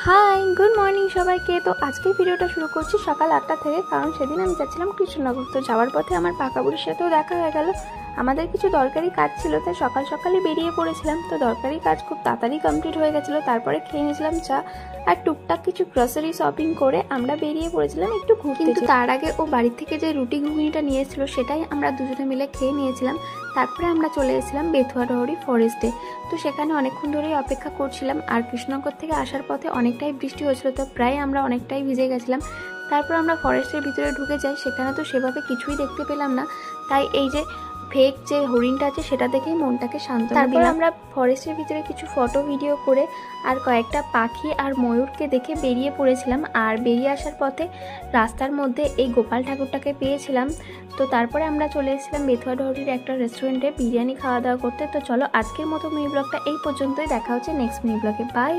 Hi good morning সবাইকে। তো আজকের ভিডিওটা শুরু করছি সকাল 8টা থেকে, কারণ সেদিন আমি যাচ্ছিলাম কৃষ্ণনগর। তো যাওয়ার পথে আমার পাকা বুড়ির সাথেও দেখা হয়ে গেল। আমাদের কিছু দরকারি কাজ ছিল, তাই সকাল সকালই বেরিয়ে পড়েছিলাম। তো দরকারি কাজ খুব তাড়াতাড়ি কমপ্লিট হয়ে গেছিলো। তারপরে খেয়ে নিয়েছিলাম চা আর টুকটাক কিছু গ্রসারি শপিং করে আমরা বেরিয়ে পড়েছিলাম একটু ঘুরতে। কিন্তু তার আগে ও বাড়ির থেকে যে রুটি ঘুগনিটা নিয়ে এসেছিলো সেটাই আমরা দুজনে মিলে খেয়ে নিয়েছিলাম। তারপরে আমরা চলে এসেছিলাম বেথুয়াডহরি ফরেস্টে। তো সেখানে অনেকক্ষণ ধরেই অপেক্ষা করছিলাম। আর কৃষ্ণনগর থেকে আসার পথে অনেকটাই বৃষ্টি হয়েছিল, তো প্রায় আমরা অনেকটাই ভিজে গেছিলাম। তারপর আমরা ফরেস্টের ভিতরে ঢুকে যাই, সেখানে তো সেভাবে কিছুই দেখতে পেলাম না। তাই এই যে ফেক যে হরিণটা আছে সেটা দেখেই মনটাকে শান্ত। তারপর আমরা ফরেস্টের ভিতরে কিছু ফটো ভিডিও করে আর কয়েকটা পাখি আর ময়ূরকে দেখে বেরিয়ে পড়েছিলাম। আর বেরিয়ে আসার পথে রাস্তার মধ্যে এই গোপাল ঠাকুরটাকে পেয়েছিলাম। তো তারপরে আমরা চলে এসেছিলাম বেথুয়াডহরির একটা রেস্টুরেন্টে বিরিয়ানি খাওয়া দাওয়া করতে। তো চলো আজকের মতো মিনি ব্লগটা এই পর্যন্তই, দেখা হচ্ছে নেক্সট মিনি ব্লগে। বাই।